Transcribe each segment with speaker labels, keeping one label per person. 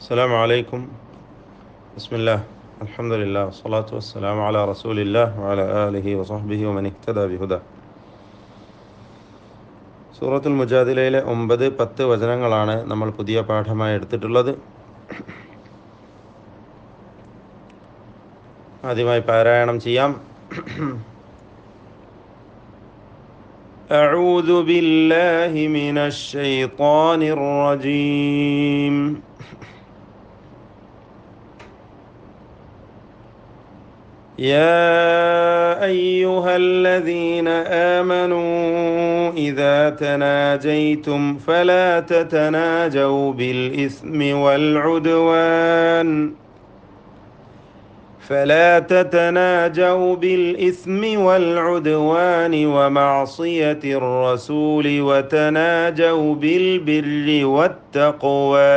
Speaker 1: السلام عليكم. بسم الله، الحمد لله، والصلاة والسلام على رسول الله وعلى آله وصحبه ومن اهتدى بهداه. സൂറത്തുൽ മുജാദിലയിലെ 9-10 വചനങ്ങളാണ് നമ്മൾ പുതിയ പാഠമായി എടുത്തിട്ടുള്ളത്. ആദ്യമായി പാരായണം ചെയ്യാം. أعوذ بالله من الشيطان الرجيم. يا أيها الذين آمنوا إذا تناجيتم فلا تتناجوا بالإثم والعدوان ومعصية الرسول وتناجوا بالبر والتقوى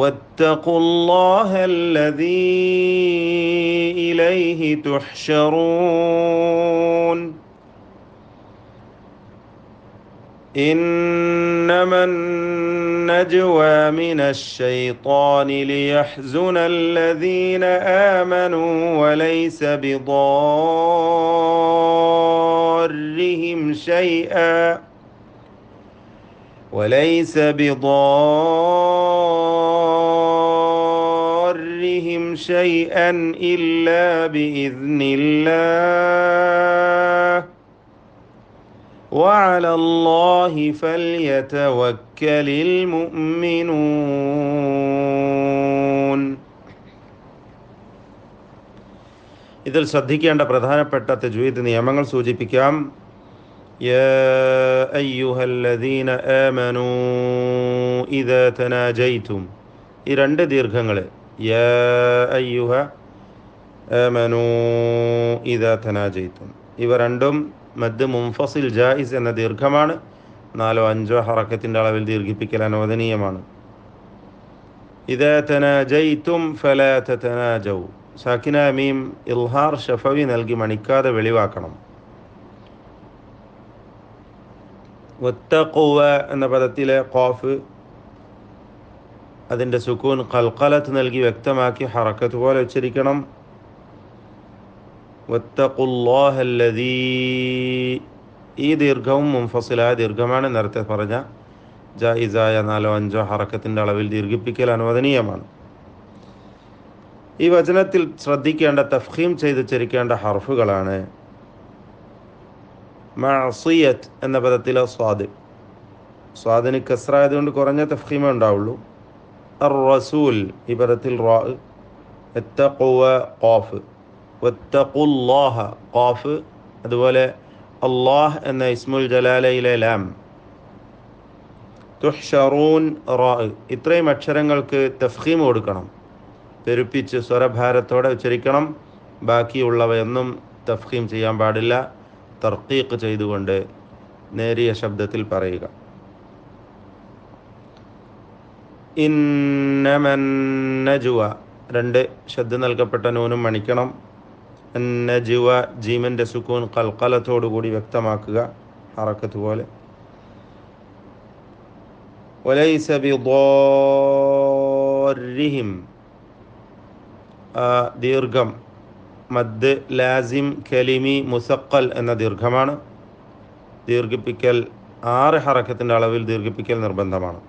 Speaker 1: واتقوا الله الذي إليه تحشرون. إنما النجوى من الشيطان ليحزن الذين آمنوا وليس بضارهم شيئا إلا بإذن الله وعلى الله فليتوكل المؤمنون. ഇതിൽ ശ്രദ്ധിക്കേണ്ട പ്രധാനപ്പെട്ട തജ്വീദ് നിയമങ്ങൾ സൂചിപ്പിക്കാം. യാ അയ്യുഹല്ലദീന ആമനൂ ഇദാ തനാജൈതും, ഈ രണ്ട് ദീർഘങ്ങൾ യാ അയ്യുഹ ആമനൂ ഇദാ തനാജൈതും, ഇവ രണ്ടും മദ് മുൻഫസിൽ ജായിസ് എന്ന ദീർഘമാണ്. 4-5 ഹറക്കത്തിൻ്റെ അളവിൽ ദീർഘിപ്പിക്കൽ അനുവദനീയമാണ്. ഇദാ തനാജൈതും ഫലാ തതനാജൗ, സാക്കിന മീം ഇൽഹാർ ഷഫവി നൽകി മണിക്കാതെ വെളിവാക്കണം. വത്തഖ്വ എന്ന പദത്തിലെ ഖാഫ് അതിൻ്റെ സുക്കൂൻ ഖൽഖലത്ത് നൽകി വ്യക്തമാക്കി ഹറക്കത്ത് പോലെ ഉച്ചരിക്കണം. വത്തഖുല്ലാഹല്ലദീ, ഈ ദീർഘവും മുൻഫസിലായ ദീർഘമാണ്. നേരത്തെ പറഞ്ഞ ജായിസായ 4-5 ഹറക്കത്തിൻ്റെ അളവിൽ ദീർഘിപ്പിക്കൽ അനുവദനീയമാണ്. ഈ വചനത്തിൽ ശ്രദ്ധിക്കേണ്ട തഫ്ഖീം ചെയ്ത് ഉച്ചരിക്കേണ്ട ഹർഫുകളാണ്. മഅസിയത്ത് എന്ന പദത്തിലെ സ്വാദിന് കസ്റായതുകൊണ്ട് കുറഞ്ഞ തഫ്ഖീമേ ഉണ്ടാവുള്ളൂ. അർ റസൂൽ, ഈ പദത്തിൽ റാ, വത്തഖ്വ ഖാഫ്, വത്തഖുല്ലാഹ ഖാഫ്, അതുപോലെ അല്ലാഹ് എന്ന ഇസ്മുൽ ജലാലയിലെ ലാം, തുഹ്ശറൂൻ റാ, ഇത്രയും അക്ഷരങ്ങൾക്ക് തഫ്ഖീം കൊടുക്കണം. പെരുപ്പിച്ച് സ്വരഭാരത്തോടെ ഉച്ചരിക്കണം. ബാക്കിയുള്ളവയൊന്നും തഫ്ഖീം ചെയ്യാൻ പാടില്ല. തർക്കീഖ് ചെയ്തുകൊണ്ട് നേരിയ ശബ്ദത്തിൽ പറയുക. ഇന്നമൻ നജ്വ, 2 ശബ്ദ നൽകപ്പെട്ട നൂനും മണിക്കണം. നജ്വ, ജീമൻ്റെ സുക്കൂൻ ഖൽഖലത്തോടുകൂടി വ്യക്തമാക്കുക ഹറക്കത്ത് പോലെ. വലൈസ ബിദാരിഹിം, ദീർഘം മദ് ലാസിം കലിമി മുസഖൽ എന്ന ദീർഘമാണ്. ദീർഘിപ്പിക്കൽ 6 ഹറക്കത്തിൻ്റെ അളവിൽ ദീർഘിപ്പിക്കൽ നിർബന്ധമാണ്.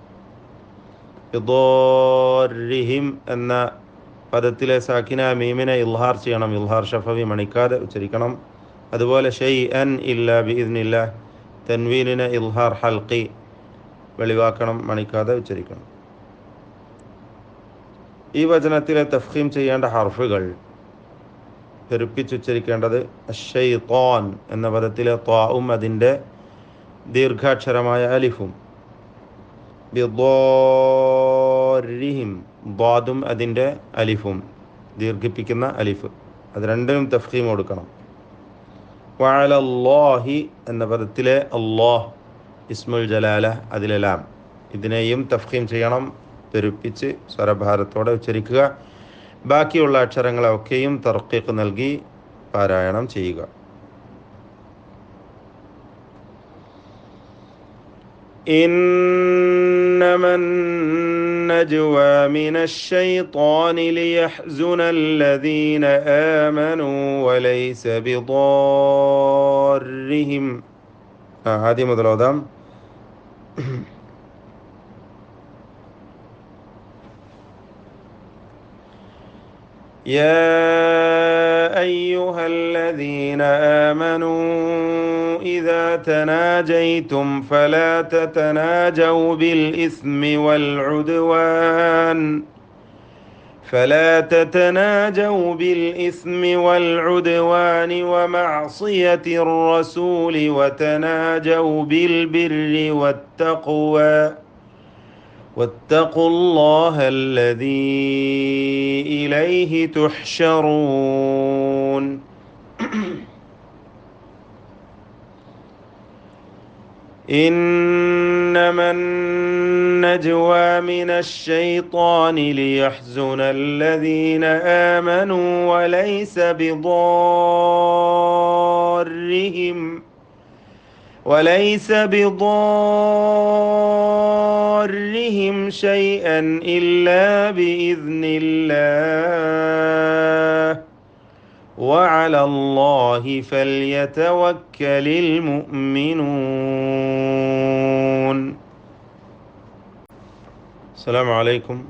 Speaker 1: ബിദാരിഹിം എന്ന പദത്തിലെ സാക്കിന മീമിനെ ഇൽഹാർ ചെയ്യണം. ഇൽഹാർ ഷഫവി മണിക്കാതെ ഉച്ചരിക്കണം. അതുപോലെ ഷൈഅൻ ഇല്ലാ ബിഇദ്നില്ലാഹ്, തൻവീനിനെ ഇൽഹാർ ഹൽഖി വെളിവാക്കണം, മണിക്കാതെ ഉച്ചരിക്കണം. ഈ വചനത്തിലെ തഫ്ഖീം ചെയ്യേണ്ട ഹർഫുകൾ പെരുപ്പിച്ചുച്ചരിക്കേണ്ടത് അശ്ശൈത്വാൻ എന്ന പദത്തിലെ ത്വാഉം അതിൻ്റെ ദീർഘാക്ഷരമായ അലിഫും, ബിദ്ദാരിഹിം ദ്വാദും അതിൻ്റെ അലിഫും, ദീർഘിപ്പിക്കുന്ന അലിഫ്, അത് രണ്ടിനും തഫ്ഖീം കൊടുക്കണം. വഅലല്ലാഹി എന്ന പദത്തിലെ അല്ലാഹ് ഇസ്മുൽ ജലാല അതിലെ ലാം, ഇതിനെയും തഫ്ഖീം ചെയ്യണം. പെരുപ്പിച്ച് സ്വരഭാരത്തോടെ ഉച്ചരിക്കുക. ബാക്കിയുള്ള അക്ഷരങ്ങളൊക്കെയും തർക്കീഖ് നൽകി പാരായണം ചെയ്യുക. إنما إنما النجوى من الشيطان ليحزن الذين آمنوا وليس بضارهم. هذه مدرودام. يا أيها الذين آمنوا إذا تناجيتم فلا تتناجوا بالإثم والعدوان ومعصية الرسول وتناجوا بالبر واتقوا الله الذي إليه تحشرون. إنما النجوى من الشيطان ليحزن الذين آمنوا وليس بضارهم شيئا إلا بإذن الله وعلى الله فليتوكل المؤمنون. السلام عليكم.